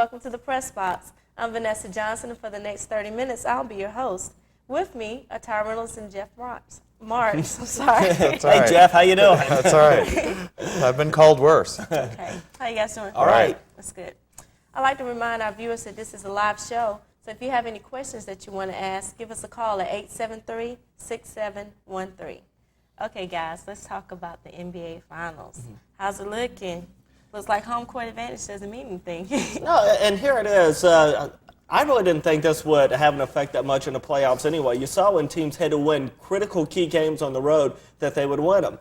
welcome to the Press Box. I'm Vanessa Johnson, and for the next 30 minutes, I'll be your host. With me are Reynolds and Jeff Marcks. I'm sorry. That's Hey, Jeff, how you doing? That's all right. I've been called worse. Okay. How you guys doing? All right. That's good. I'd like to remind our viewers that this is a live show, so if you have any questions that you want to ask, give us a call at 873-6713. Okay, guys, let's talk about the NBA Finals. How's it looking? Looks like home court advantage doesn't mean anything. No, and here it is. I really didn't think this would have an effect that much in the playoffs anyway. You saw when teams had to win critical key games on the road that they would win them.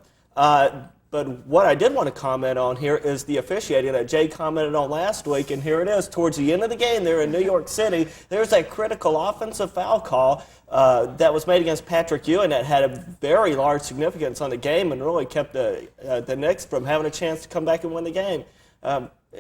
But what I did want to comment on here is the officiating that Jay commented on last week, and here it is. Towards the end of the game there in New York City, there's a critical offensive foul call that was made against Patrick Ewing that had a very large significance on the game and really kept the Knicks from having a chance to come back and win the game.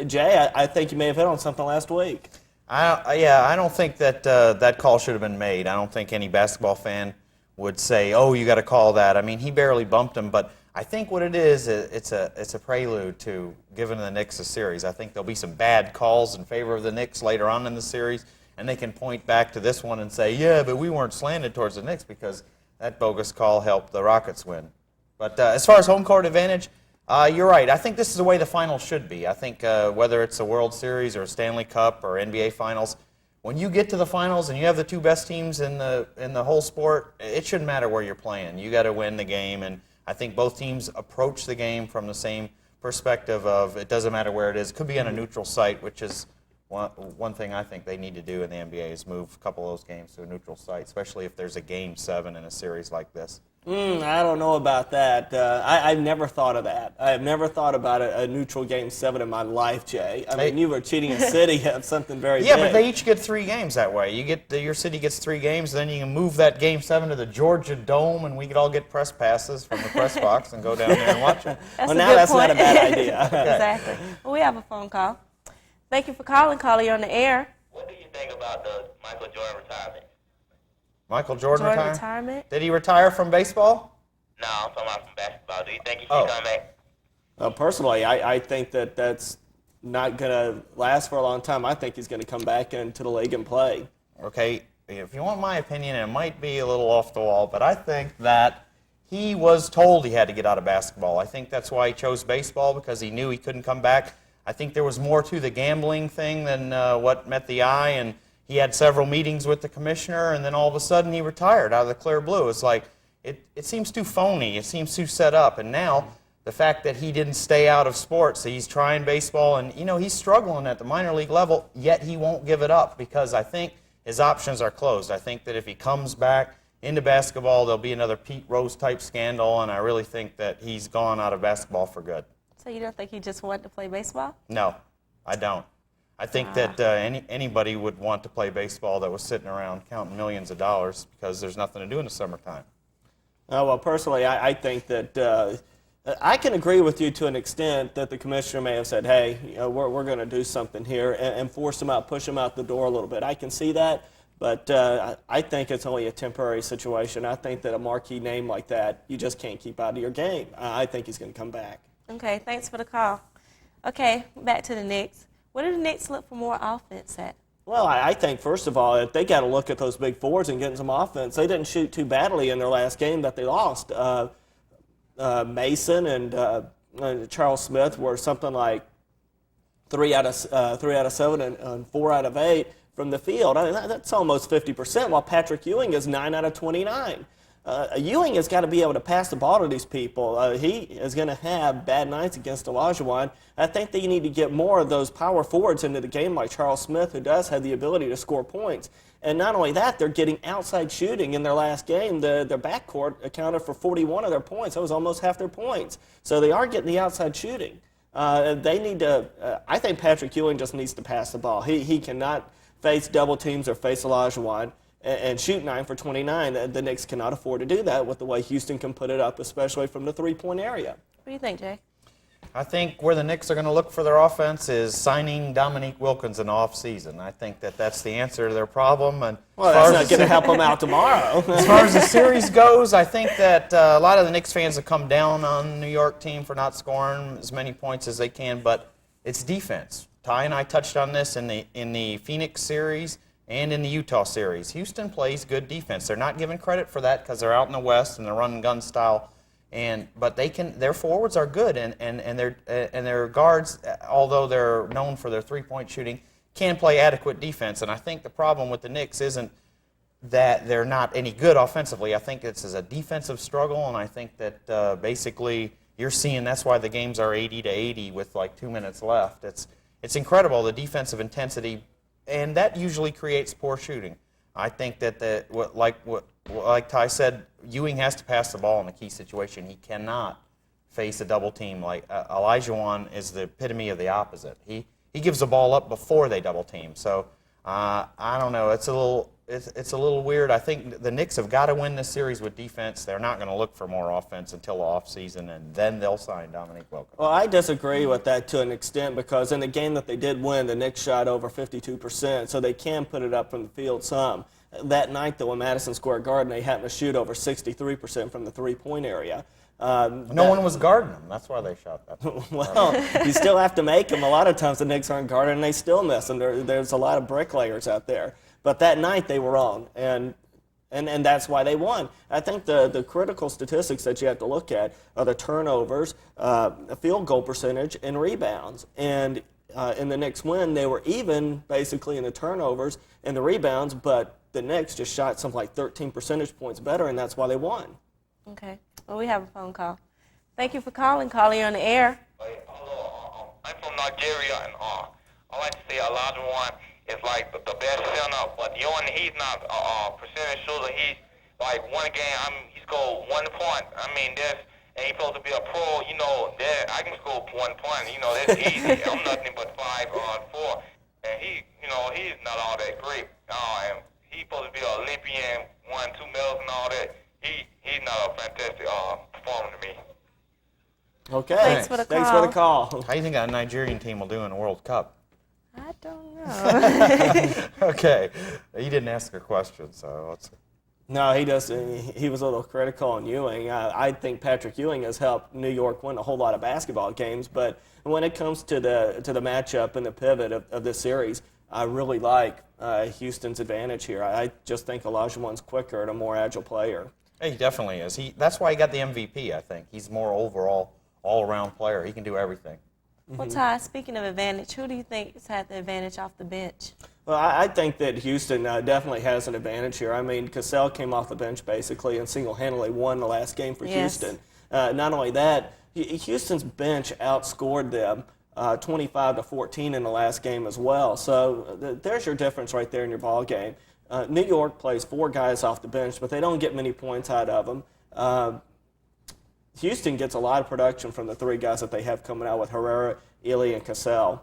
Jay, I think you may have hit on something last week. I don't think that that call should have been made. I don't think any basketball fan would say, "Oh, you got to call that." I mean, he barely bumped him, but I think what it is, it's a prelude to giving the Knicks a series. I think there'll be some bad calls in favor of the Knicks later on in the series, and they can point back to this one and say, "Yeah, but we weren't slanted towards the Knicks because that bogus call helped the Rockets win." But as far as home court advantage, you're right. I think this is the way the finals should be. I think whether it's a World Series or a Stanley Cup or NBA Finals, when you get to the finals and you have the two best teams in the whole sport, it shouldn't matter where you're playing. You got to win the game, and I think both teams approach the game from the same perspective of it doesn't matter where it is. It could be on a neutral site, which is one thing I think they need to do in the NBA is move a couple of those games to a neutral site, especially if there's a Game 7 in a series like this. I don't know about that. I've never thought of that. I've never thought about a neutral Game 7 in my life, Jay. I mean, you were cheating a city of something very Yeah, big. but they each get 3 games that way. Your city gets 3 games, then you can move that Game 7 to the Georgia Dome, and we could all get press passes from the press box and go down there and watch it. That's that's point. not a bad idea. Exactly. Well, we have a phone call. Thank you for calling. Caller, you're on the air. What do you think about the Michael Jordan retirement? Michael Jordan retirement? Did he retire from baseball? No, I'm talking about from basketball. Do you think he should come back? Personally, I think that's not going to last for a long time. I think he's going to come back into the league and play. Okay, if you want my opinion, it might be a little off the wall, but I think that he was told he had to get out of basketball. I think that's why he chose baseball, because he knew he couldn't come back. I think there was more to the gambling thing than what met the eye, and he had several meetings with the commissioner, and then all of a sudden he retired out of the clear blue. It's like, it seems too phony. It seems too set up. And now the fact that he didn't stay out of sports, he's trying baseball, and he's struggling at the minor league level, yet he won't give it up because I think his options are closed. I think that if he comes back into basketball, there'll be another Pete Rose type scandal, and I really think that he's gone out of basketball for good. So you don't think he just wanted to play baseball? No, I don't. I think that anybody would want to play baseball that was sitting around counting millions of dollars because there's nothing to do in the summertime. Well, personally, I think that I can agree with you to an extent that the commissioner may have said, hey, we're going to do something here and force him out, push him out the door a little bit. I can see that, but I think it's only a temporary situation. I think that a marquee name like that, you just can't keep out of your game. I think he's going to come back. Okay, thanks for the call. Okay, back to the Knicks. What do the Knicks look for more offense at? Well, I think, first of all, they got to look at those big forwards and getting some offense. They didn't shoot too badly in their last game that they lost. Mason and Charles Smith were something like 3 out of 7 and 4 out of 8 from the field. I mean, that's almost 50%, while Patrick Ewing is 9 out of 29. Ewing has got to be able to pass the ball to these people. He is going to have bad nights against Olajuwon. I think that you need to get more of those power forwards into the game like Charles Smith, who does have the ability to score points. And not only that, they're getting outside shooting in their last game. Their backcourt accounted for 41 of their points. That was almost half their points. So they are getting the outside shooting. They need to I think Patrick Ewing just needs to pass the ball. He cannot face double teams or face Olajuwon and shoot 9 for 29. The Knicks cannot afford to do that with the way Houston can put it up, especially from the three-point area. What do you think, Jay? I think where the Knicks are going to look for their offense is signing Dominique Wilkins in the offseason. I think that that's the answer to their problem. And well, that's not going to help them out tomorrow. As far as the series goes, I think that a lot of the Knicks fans have come down on the New York team for not scoring as many points as they can, but it's defense. Ty and I touched on this in the Phoenix series and in the Utah series. Houston plays good defense. They're not given credit for that because they're out in the West and they're run and gun style. But their forwards are good, and their guards, although they're known for their three-point shooting, can play adequate defense. And I think the problem with the Knicks isn't that they're not any good offensively. I think it's a defensive struggle, and I think that basically you're seeing that's why the games are 80-80 with like 2 minutes left. It's incredible, the defensive intensity, and that usually creates poor shooting. I think that like Ty said, Ewing has to pass the ball in a key situation. He cannot face a double team. Like Olajuwon is the epitome of the opposite. He gives the ball up before they double team. So I don't know. It's a little weird. I think the Knicks have got to win this series with defense. They're not going to look for more offense until the offseason, and then they'll sign Dominique Wilkins. Well, I disagree with that to an extent because in the game that they did win, the Knicks shot over 52%, so they can put it up from the field some. That night, though, in Madison Square Garden, they happened to shoot over 63% from the three-point area. No one was guarding them. That's why they shot that. Well, you still have to make them. A lot of times the Knicks aren't guarded, and they still miss, and there's a lot of bricklayers out there. But that night they were on, and that's why they won. I think the critical statistics that you have to look at are the turnovers, field goal percentage, and rebounds. And in the Knicks win, they were even basically in the turnovers and the rebounds, but the Knicks just shot something like 13 percentage points better, and that's why they won. Okay. Well, we have a phone call. Thank you for calling. Calling on the air. Hello, I'm from Nigeria, and I like to say Olajuwon is like the best center, but he's not a percentage shooter. He's like one game, he scored 1 point. I mean, and he's supposed to be a pro. I can score 1 point. That's easy. I'm nothing but 5 or 4, and he's not all that great. And he's supposed to be an Olympian, 1, 2 medals and all that. He's not a fantastic performer to me. Okay. Thanks for the call. How do you think a Nigerian team will do in the World Cup? I don't know. Okay. You didn't ask a question, so let's. No, he doesn't. He was a little critical on Ewing. I think Patrick Ewing has helped New York win a whole lot of basketball games, but when it comes to the matchup and the pivot of this series, I really like Houston's advantage here. I just think Olajuwon's quicker and a more agile player. He definitely is. That's why he got the MVP, I think. He's more overall, all-around player. He can do everything. Well, Ty, speaking of advantage, who do you think has had the advantage off the bench? Well, I think that Houston definitely has an advantage here. I mean, Cassell came off the bench basically and single-handedly won the last game for Houston. Not only that, Houston's bench outscored them 25-14 in the last game as well. So there's your difference right there in your ball game. New York plays 4 guys off the bench, but they don't get many points out of them. Houston gets a lot of production from the 3 guys that they have coming out with Herrera, Ely, and Cassell.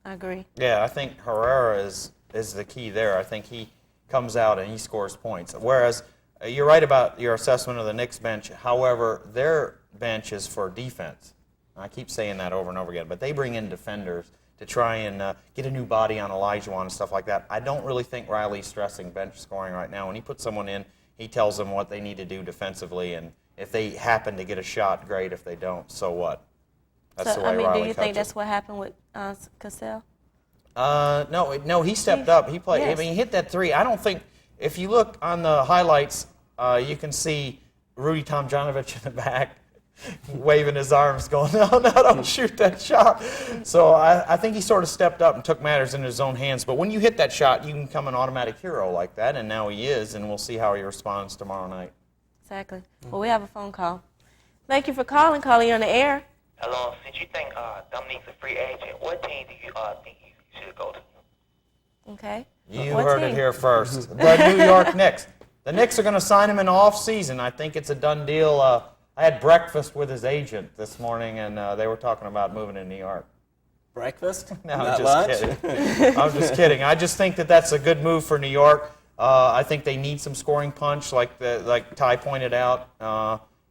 I agree. Yeah, I think Herrera is the key there. I think he comes out and he scores points. Whereas you're right about your assessment of the Knicks bench. However, their bench is for defense. I keep saying that over and over again, but they bring in defenders to try and get a new body on Olajuwon and stuff like that. I don't really think Riley's stressing bench scoring right now. When he puts someone in, he tells them what they need to do defensively, and if they happen to get a shot, great. If they don't, so what? That's the way Riley do you think coaches. that's what happened with Cassell? No, he stepped up. He played. Yes. I mean, he hit that 3. I don't think, if you look on the highlights, you can see Rudy Tomjanovich in the back waving his arms going, no, don't shoot that shot. So I think he sort of stepped up and took matters into his own hands. But when you hit that shot, you can become an automatic hero like that, and now he is, and we'll see how he responds tomorrow night. Exactly. Well, we have a phone call. Thank you for calling. Calling you on the air. Hello, since you think Dominique's a free agent, what team do you think you should go to? Okay. You What heard team? it here first. The New York Knicks. The Knicks are going to sign him in the off-season. I think it's a done deal. I had breakfast with his agent this morning, and they were talking about moving to New York. Breakfast? No, Not I'm lunch? just kidding. I'm just kidding. I just think that that's a good move for New York. I think they need some scoring punch, like Ty pointed out,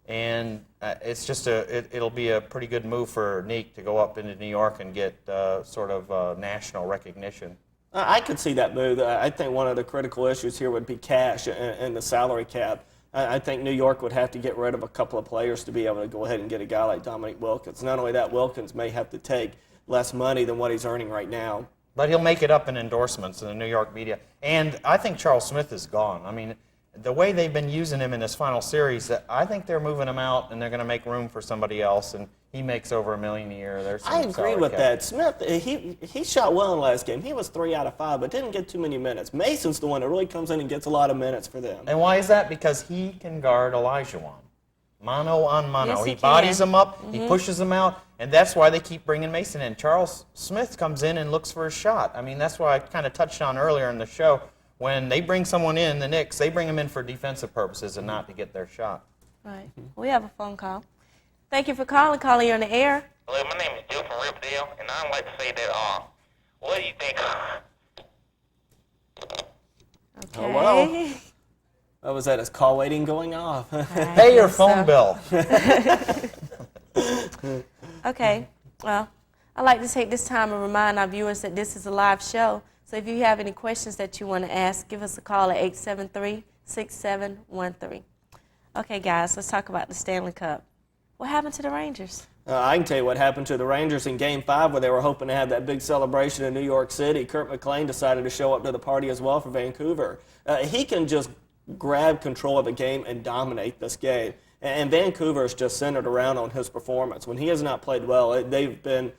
and it's just it'll be a pretty good move for Neek to go up into New York and get sort of national recognition. I could see that move. I think one of the critical issues here would be cash and the salary cap. I think New York would have to get rid of a couple of players to be able to go ahead and get a guy like Dominique Wilkins. Not only that, Wilkins may have to take less money than what he's earning right now. But he'll make it up in endorsements in the New York media. And I think Charles Smith is gone. I mean, the way they've been using him in this final series, I think they're moving him out and they're going to make room for somebody else. And he makes over $1 million a year. There's I agree with that. Smith, he shot well in the last game. He was 3 out of 5, but didn't get too many minutes. Mason's the one that really comes in and gets a lot of minutes for them. And why is that? Because he can guard Olajuwon. Mano on mano. Yes, he he bodies can. him up, he pushes him out, and that's why they keep bringing Mason in. Charles Smith comes in and looks for a shot. I mean, that's why I kind of touched on earlier in the show. When they bring someone in, the Knicks, they bring them in for defensive purposes and not to get their shot. Right. We have a phone call. Thank you for calling. Calling you on the air. Hello, my name is Joe from Riverdale, and I'd like to say that, what do you think? Okay. Hello? What was that? His call waiting going off. Pay your phone bill. Okay. Well, I'd like to take this time and remind our viewers that this is a live show. So if you have any questions that you want to ask, give us a call at 873-6713. Okay, guys, let's talk about the Stanley Cup. What happened to the Rangers? I can tell you what happened to the Rangers in Game 5 where they were hoping to have that big celebration in New York City. Kurt McLean decided to show up to the party as well for Vancouver. He can just grab control of the game and dominate this game. And Vancouver is just centered around on his performance. When he has not played well, they've been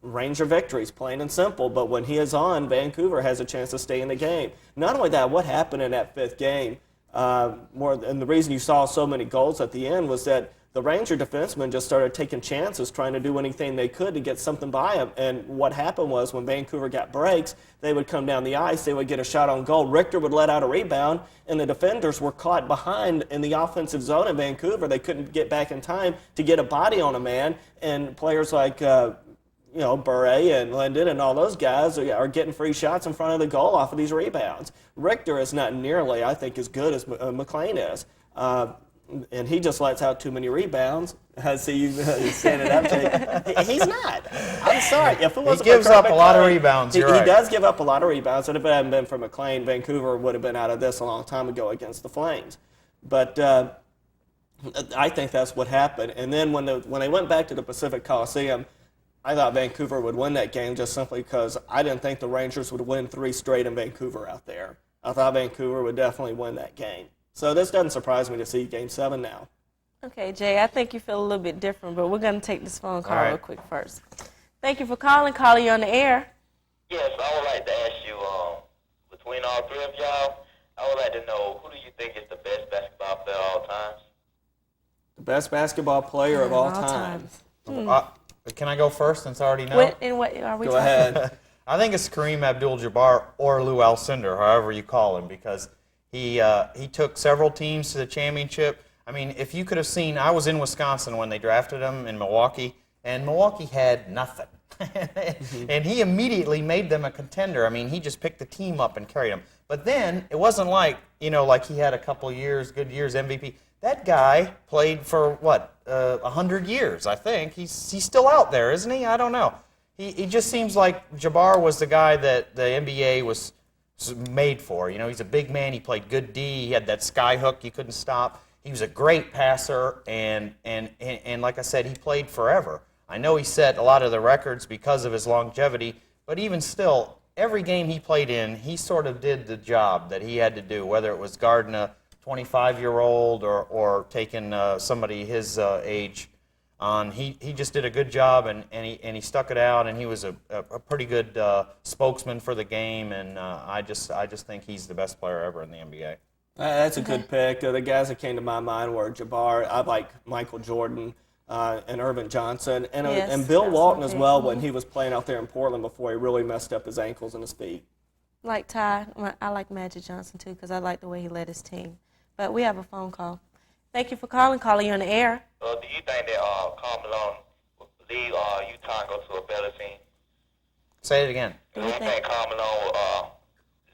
Ranger victories, plain and simple. But when he is on, Vancouver has a chance to stay in the game. Not only that, what happened in that 5th game, and the reason you saw so many goals at the end was that the Ranger defensemen just started taking chances, trying to do anything they could to get something by him. And what happened was when Vancouver got breaks, they would come down the ice, they would get a shot on goal. Richter would let out a rebound, and the defenders were caught behind in the offensive zone in Vancouver. They couldn't get back in time to get a body on a man. And players like Bure and Linden and all those guys are getting free shots in front of the goal off of these rebounds. Richter is not nearly, I think, as good as McLean is. And he just lets out too many rebounds. I see you standing up to he's not. I'm sorry. If it wasn't He gives for Kurt up a lot of McLean, rebounds. He Right. does give up a lot of rebounds. And if it hadn't been for McLean, Vancouver would have been out of this a long time ago against the Flames. But I think that's what happened. And then when they went back to the Pacific Coliseum, I thought Vancouver would win that game just simply because I didn't think the Rangers would win 3 straight in Vancouver out there. I thought Vancouver would definitely win that game. So this doesn't surprise me to see Game 7 now. Okay, Jay, I think you feel a little bit different, but we're going to take this phone call All right. real quick first. Thank you for calling. Calling you on the air. Yes, I would like to ask you, between all 3 of y'all, I would like to know, who do you think is the best basketball player of all times? The best basketball player of all time. Can I go first since I already know? What are we Go talking ahead. I think it's Kareem Abdul-Jabbar or Lou Alcindor, however you call him, because he took several teams to the championship. I mean, if you could have seen, I was in Wisconsin when they drafted him in Milwaukee, and Milwaukee had nothing. And he immediately made them a contender. I mean, he just picked the team up and carried them. But then it wasn't like, like he had a couple years, good years, MVP. That guy played for, 100 years, I think. He's still out there, isn't he? I don't know. He just seems like Jabbar was the guy that the NBA was made for. He's a big man. He played good D. He had that sky hook you couldn't stop. He was a great passer, and like I said, he played forever. I know he set a lot of the records because of his longevity, but even still, every game he played in, he sort of did the job that he had to do, whether it was guarding a 25-year-old or taking somebody his age on. He just did a good job, and he stuck it out, and he was a pretty good spokesman for the game, and I just think he's the best player ever in the NBA. That's a good pick. The guys that came to my mind were Jabbar. I like Michael Jordan and Irvin Johnson, and Bill Walton as well when he was playing out there in Portland before he really messed up his ankles and his feet. Like Ty, I like Magic Johnson too because I like the way he led his team. But we have a phone call. Thank you for calling. Calling you on the air. Do you think that Karl Malone will leave Utah and go to a better team? Say it again. Do Do you you think? think Karl Malone will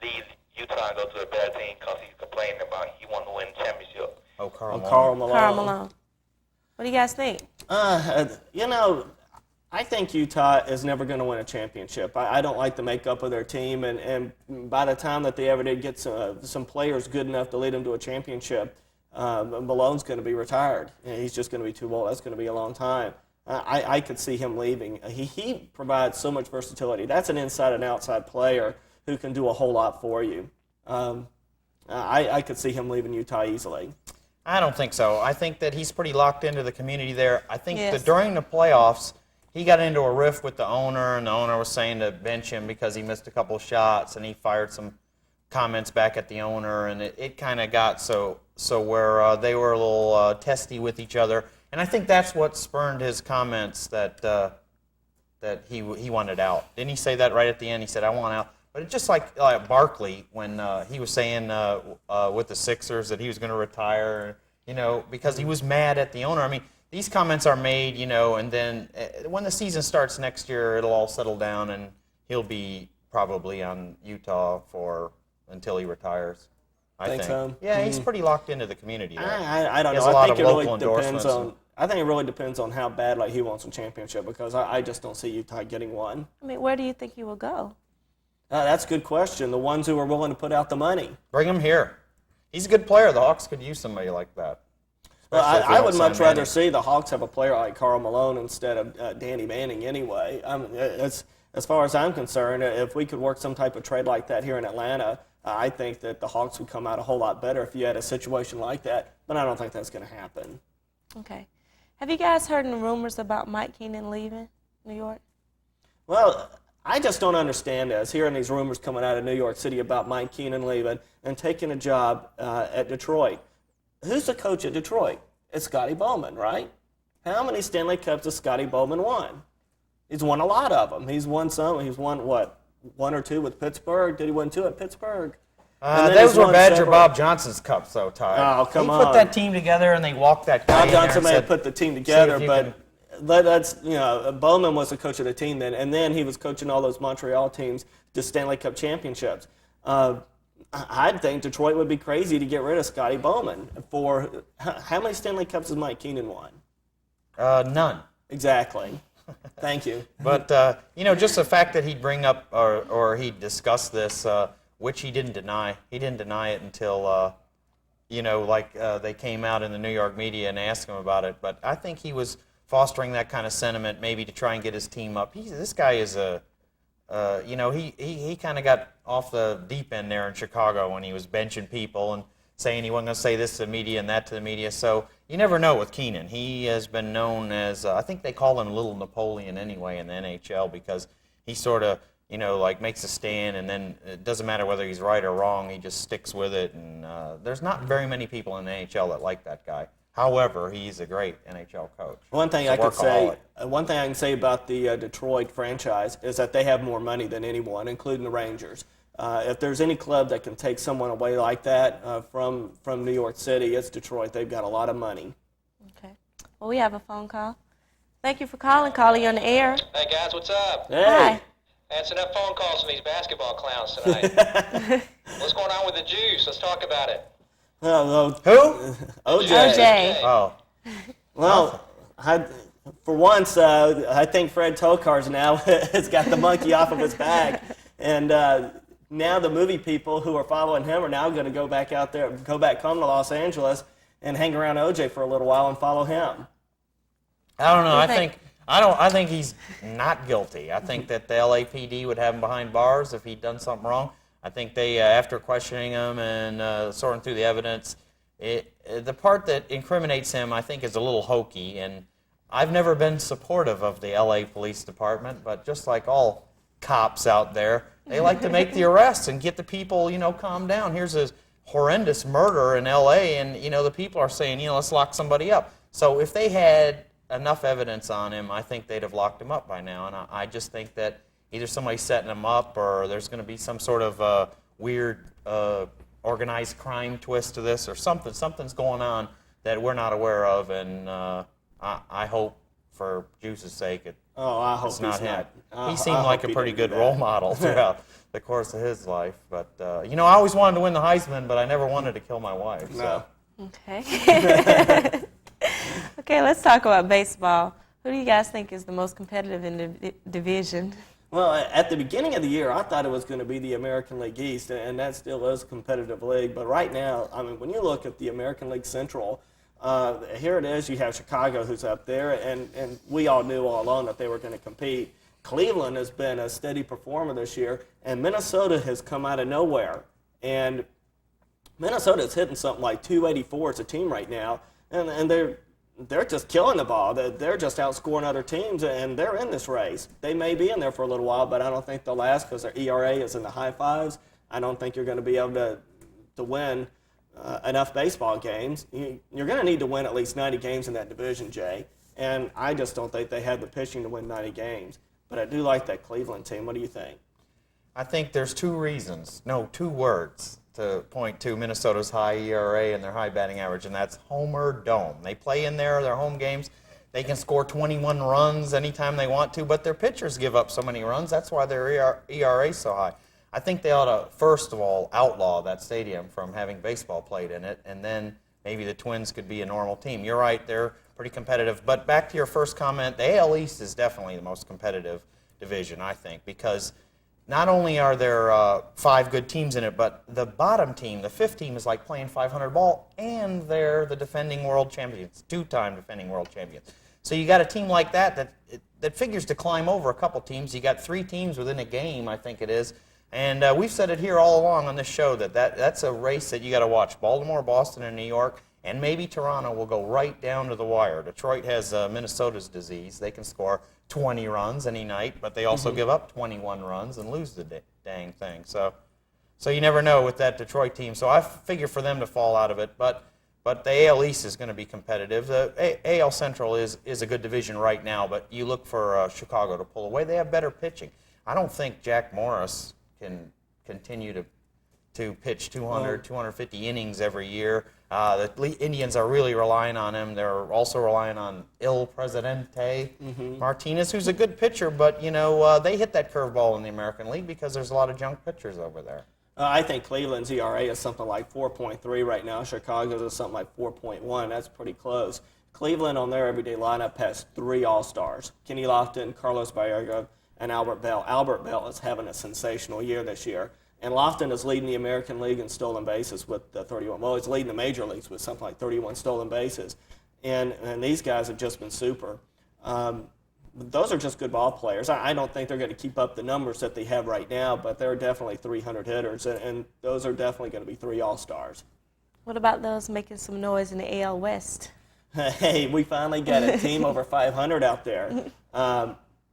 leave Utah and go to a better team because he's complaining about he want to win the championship? Oh, Karl Malone. Karl Malone. Karl Malone. What do you guys think? I think Utah is never going to win a championship. I don't like the makeup of their team, and by the time that they ever did get some players good enough to lead them to a championship, Malone's going to be retired. He's just going to be too old. That's going to be a long time. I could see him leaving. He provides so much versatility. That's an inside and outside player who can do a whole lot for you. I could see him leaving Utah easily. I don't think so. I think that he's pretty locked into the community there. I think Yes. that during the playoffs, he got into a rift with the owner, and the owner was saying to bench him because he missed a couple of shots, and he fired some comments back at the owner, and it kind of got so where they were a little testy with each other. And I think that's what spurned his comments that he wanted out. Didn't he say that right at the end? He said, "I want out." But it's just like Barkley when he was saying with the Sixers that he was going to retire, because he was mad at the owner. I mean, these comments are made, and then when the season starts next year, it'll all settle down, and he'll be probably on Utah until he retires. I think. So? Yeah, he's pretty locked into the community there. I don't He has know. a lot I think of it local really depends endorsements. I think it really depends on how badly he wants a championship, because I just don't see Utah getting one. I mean, where do you think he will go? That's a good question. The ones who are willing to put out the money. Bring him here. He's a good player. The Hawks could use somebody like that. Well, Especially if they I don't would sign much rather Manning. see the Hawks have a player like Karl Malone instead of Danny Manning anyway. As far as I'm concerned, if we could work some type of trade like that here in Atlanta, I think that the Hawks would come out a whole lot better if you had a situation like that, but I don't think that's going to happen. Okay. Have you guys heard any rumors about Mike Keenan leaving New York? Well, I just don't understand this, hearing these rumors coming out of New York City about Mike Keenan leaving and taking a job at Detroit. Who's the coach at Detroit? It's Scotty Bowman, right? How many Stanley Cups has Scotty Bowman won? He's won a lot of them. He's won some. He's won, what, 1 or 2 with Pittsburgh? Did he win 2 at Pittsburgh? And then Those he's were won Badger several- Bob Johnson's cups, though, Ty. Oh, come He on. put that team together, and they walked that guy Bob in there Johnson and may have said, put the team together, if you but that's, Bowman was the coach of the team then, and then he was coaching all those Montreal teams to Stanley Cup championships. I'd think Detroit would be crazy to get rid of Scotty Bowman. For how many Stanley Cups has Mike Keenan won? none. Exactly. Thank you. But, just the fact that he'd bring up or he'd discuss this, which he didn't deny. He didn't deny it until, they came out in the New York media and asked him about it. But I think he was fostering that kind of sentiment maybe to try and get his team up. This guy is he kind of got off the deep end there in Chicago when he was benching people and saying he wasn't going to say this to the media and that to the media. So you never know with Keenan. He has been known as, I think they call him Little Napoleon anyway in the NHL because he sort of, makes a stand and then it doesn't matter whether he's right or wrong, he just sticks with it. And there's not very many people in the NHL that like that guy. However, he's a great NHL coach. One thing He's a I can say about the Detroit franchise is that they have more money than anyone, including the Rangers. If there's any club that can take someone away like that from New York City, it's Detroit. They've got a lot of money. Okay. Well, we have a phone call. Thank you for calling. Calling you on the air. Hey guys, what's up? Hey. Hi. Answering up phone calls from these basketball clowns tonight. What's going on with the juice? Let's talk about it. Well, Who? OJ. Oh. Well, for once, I think Fred Tokarz now has got the monkey off of his back. And now the movie people who are following him are now going to go back out there, come to Los Angeles and hang around OJ for a little while and follow him. I don't know. What do you think? I think he's not guilty. I think that the LAPD would have him behind bars if he'd done something wrong. I think they, after questioning him and sorting through the evidence, the part that incriminates him, I think, is a little hokey. And I've never been supportive of the LA Police Department, but just like all cops out there, they like to make the arrests and get the people, calm down. Here's a horrendous murder in LA, and the people are saying, let's lock somebody up. So if they had enough evidence on him, I think they'd have locked him up by now. And I just think that either somebody's setting him up or there's going to be some sort of weird organized crime twist to this or something. Something's going on that we're not aware of, and I hope for Juice's sake I hope it's not he's him. not. He seemed like a pretty good role. role model throughout the course of his life. But, I always wanted to win the Heisman, but I never wanted to kill my wife. So. No. Okay. Okay, let's talk about baseball. Who do you guys think is the most competitive in the division? Well, at the beginning of the year, I thought it was going to be the American League East, and that still is a competitive league. But right now, when you look at the American League Central, Here it is. You have Chicago who's up there, and we all knew all along that they were going to compete. Cleveland has been a steady performer this year, and Minnesota has come out of nowhere. And Minnesota's hitting something like 284 as a team right now, and they're just killing the ball. They're just outscoring other teams, and they're in this race. They may be in there for a little while, but I don't think they'll last because their ERA is in the high fives. I don't think you're going to be able to win enough baseball games. You're going to need to win at least 90 games in that division, Jay, and I just don't think they have the pitching to win 90 games. But I do like that Cleveland team. What do you think? I think there's two words to point to Minnesota's high ERA and their high batting average, and that's Homer Dome. They play in there, their home games. They can score 21 runs anytime they want to, but their pitchers give up so many runs. That's why their ERA is so high. I think they ought to, first of all, outlaw that stadium from having baseball played in it, and then maybe the Twins could be a normal team. You're right, they're pretty competitive. But back to your first comment, the AL East is definitely the most competitive division, I think, because not only are there 5 good teams in it, but the bottom team, the 5th team, is like playing 500 ball, and they're the defending world champions, 2-time defending world champions. So you got a team like that figures to climb over a couple teams. You got 3 teams within a game, I think it is. And we've said it here all along on this show that's a race that you got to watch. Baltimore, Boston, and New York, and maybe Toronto will go right down to the wire. Detroit has Minnesota's disease. They can score 20 runs any night, but they also give up 21 runs and lose the dang thing. So you never know with that Detroit team. So I figure for them to fall out of it, but the AL East is going to be competitive. The AL Central is a good division right now, but you look for Chicago to pull away. They have better pitching. I don't think Jack Morris can continue to pitch 200, 250 innings every year. The Indians are really relying on him. They're also relying on Il Presidente Martinez, who's a good pitcher, but they hit that curveball in the American League because there's a lot of junk pitchers over there. I think Cleveland's ERA is something like 4.3 right now. Chicago's is something like 4.1. That's pretty close. Cleveland on their everyday lineup has 3 All-Stars: Kenny Lofton, Carlos Baerga, and Albert Bell. Albert Bell is having a sensational year this year. And Lofton is leading the American League in stolen bases with 31. Well, he's leading the major leagues with something like 31 stolen bases. And these guys have just been super. Those are just good ball players. I don't think they're going to keep up the numbers that they have right now, but they're definitely 300 hitters, and those are definitely going to be 3 All-Stars. What about those making some noise in the AL West? Hey, we finally got a team over 500 out there.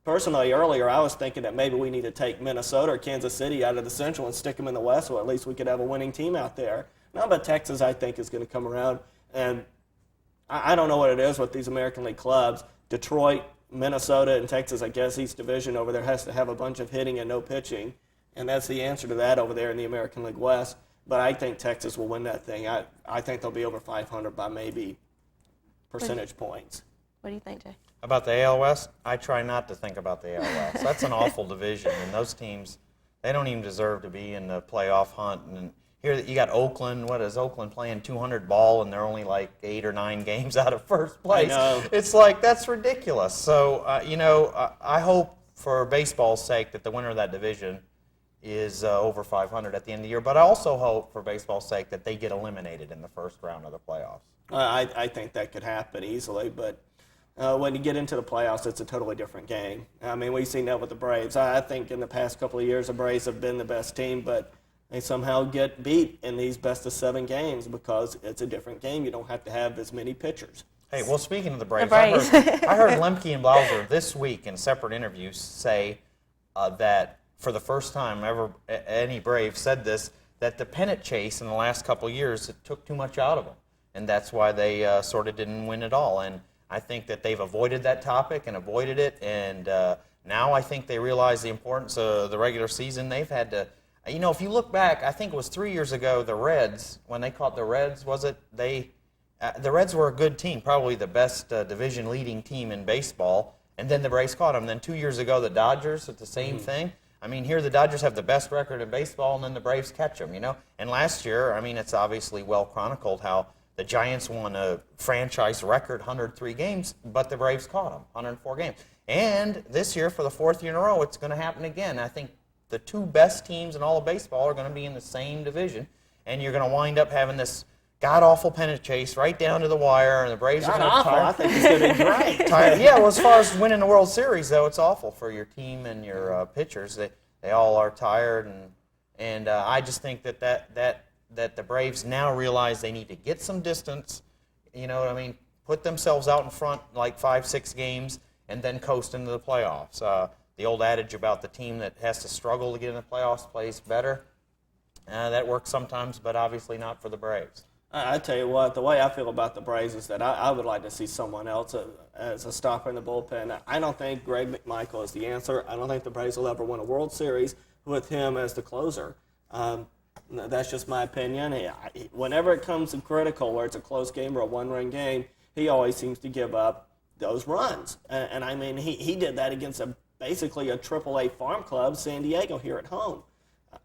Personally, earlier, I was thinking that maybe we need to take Minnesota or Kansas City out of the Central and stick them in the West, so at least we could have a winning team out there. No, but Texas, I think, is going to come around. And I don't know what it is with these American League clubs. Detroit, Minnesota, and Texas, I guess each division over there has to have a bunch of hitting and no pitching. And that's the answer to that over there in the American League West. But I think Texas will win that thing. I think they'll be over 500 by maybe percentage points. What do you think, Jay? About the AL West, I try not to think about the AL West. That's an awful division, and those teams, they don't even deserve to be in the playoff hunt. And here you got Oakland. What is Oakland playing 200 ball, and they're only like 8 or 9 games out of first place? I know. It's like, that's ridiculous. So, I hope for baseball's sake that the winner of that division is over 500 at the end of the year. But I also hope for baseball's sake that they get eliminated in the first round of the playoffs. I think that could happen easily, but when you get into the playoffs, it's a totally different game. I mean, we've seen that with the Braves. I think in the past couple of years, the Braves have been the best team, but they somehow get beat in these best-of-7 games because it's a different game. You don't have to have as many pitchers. Hey, well, speaking of the Braves, The I heard Lemke and Blauser this week in separate interviews say that for the first time ever any Brave said this, that the pennant chase in the last couple of years, it took too much out of them, and that's why they sort of didn't win at all. And I think that they've avoided that topic and avoided it, and now I think they realize the importance of the regular season. They've had to, if you look back, I think it was 3 years ago, the Reds, when they caught the Reds, the Reds were a good team, probably the best division-leading team in baseball, and then the Braves caught them. Then 2 years ago, the Dodgers did the same thing. I mean, here the Dodgers have the best record in baseball, and then the Braves catch them, And last year, I mean, it's obviously well chronicled how the Giants won a franchise record 103 games, but the Braves caught them 104 games. And this year, for the 4th year in a row, it's going to happen again. I think the 2 best teams in all of baseball are going to be in the same division, and you're going to wind up having this god-awful pennant chase right down to the wire, and the Braves are God going to awful. I think it's going to be great. Yeah, well, as far as winning the World Series, though, it's awful for your team and your pitchers. They all are tired, and I just think that the Braves now realize they need to get some distance. You know what I mean? Put themselves out in front like 5-6 games, and then coast into the playoffs. The old adage about the team that has to struggle to get in the playoffs plays better. That works sometimes, but obviously not for the Braves. I tell you what, the way I feel about the Braves is that I would like to see someone else as a stopper in the bullpen. I don't think Greg McMichael is the answer. I don't think the Braves will ever win a World Series with him as the closer. That's just my opinion. Whenever it comes to critical, where it's a close game or a one-run game, he always seems to give up those runs. And I mean, he did that against basically a AAA farm club, San Diego, here at home.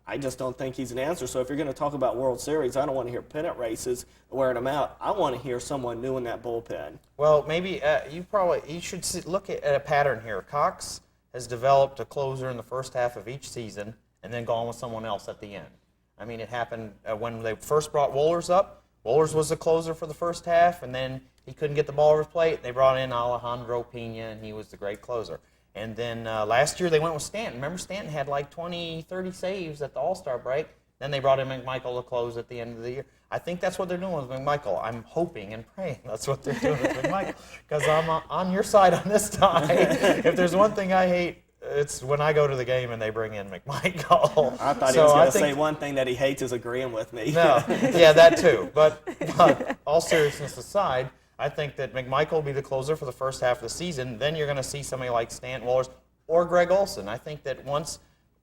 I just don't think he's an answer. So if you're going to talk about World Series, I don't want to hear pennant races wearing them out. I want to hear someone new in that bullpen. Well, maybe you should look at a pattern here. Cox has developed a closer in the first half of each season and then gone with someone else at the end. I mean, it happened when they first brought Wohlers up. Wohlers was the closer for the first half, and then he couldn't get the ball over the plate. They brought in Alejandro Pena, and he was the great closer. And then last year they went with Stanton. Remember, Stanton had like 20, 30 saves at the All-Star break. Then they brought in McMichael to close at the end of the year. I think that's what they're doing with McMichael. I'm hoping and praying that's what they're doing with McMichael, because I'm on your side on this time. If there's one thing I hate, it's when I go to the game and they bring in McMichael. I thought he was going to say one thing that he hates is agreeing with me. No, yeah, that too. But all seriousness aside, I think that McMichael will be the closer for the first half of the season. Then you're going to see somebody like Stanton, Wohlers, or Greg Olson. I think that once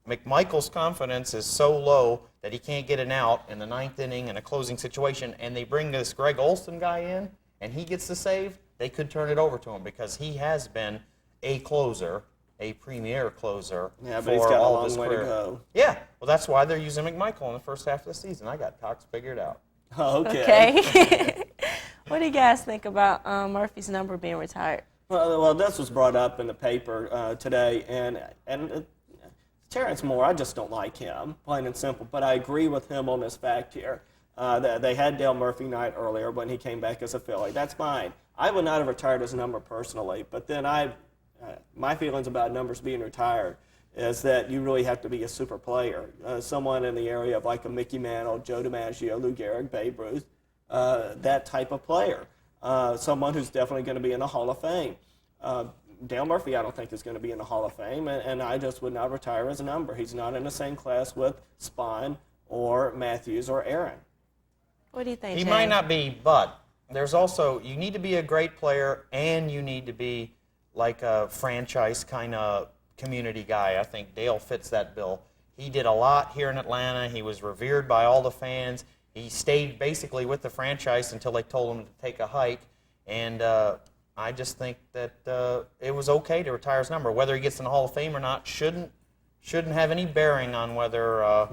McMichael's confidence is so low that he can't get an out in the ninth inning in a closing situation, and they bring this Greg Olson guy in, and he gets the save, they could turn it over to him because he has been a closer, a premier closer Yeah, but for he's got a all of long his way career. to go. Yeah, well, that's why they're using McMichael in the first half of the season. I got Cox figured out. Okay. Okay. What do you guys think about Murphy's number being retired? Well, this was brought up in the paper today, and Terrence Moore, I just don't like him, plain and simple. But I agree with him on this fact here. They had Dale Murphy night earlier when he came back as a Philly. That's fine. I would not have retired his number personally, but then my feelings about numbers being retired is that you really have to be a super player, someone in the area of like a Mickey Mantle, Joe DiMaggio, Lou Gehrig, Babe Ruth, that type of player, someone who's definitely going to be in the Hall of Fame. Dale Murphy, I don't think, is going to be in the Hall of Fame, and I just would not retire his number. He's not in the same class with Spahn or Matthews or Aaron. What do you think, He James? might not be, but there's also, you need to be a great player and you need to be like a franchise kind of community guy. I think Dale fits that bill. He did a lot here in Atlanta. He was revered by all the fans. He stayed basically with the franchise until they told him to take a hike. And I just think that it was okay to retire his number. Whether he gets in the Hall of Fame or not shouldn't have any bearing on whether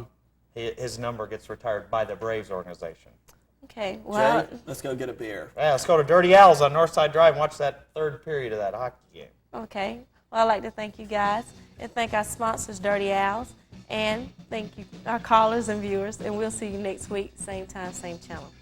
his number gets retired by the Braves organization. Okay, well, Jay, let's go get a beer. Yeah, let's go to Dirty Al's on Northside Drive and watch that third period of that hockey game. okay. Well, I'd like to thank you guys and thank our sponsors, Dirty Al's, and thank you, our callers and viewers, and we'll see you next week, same time, same channel.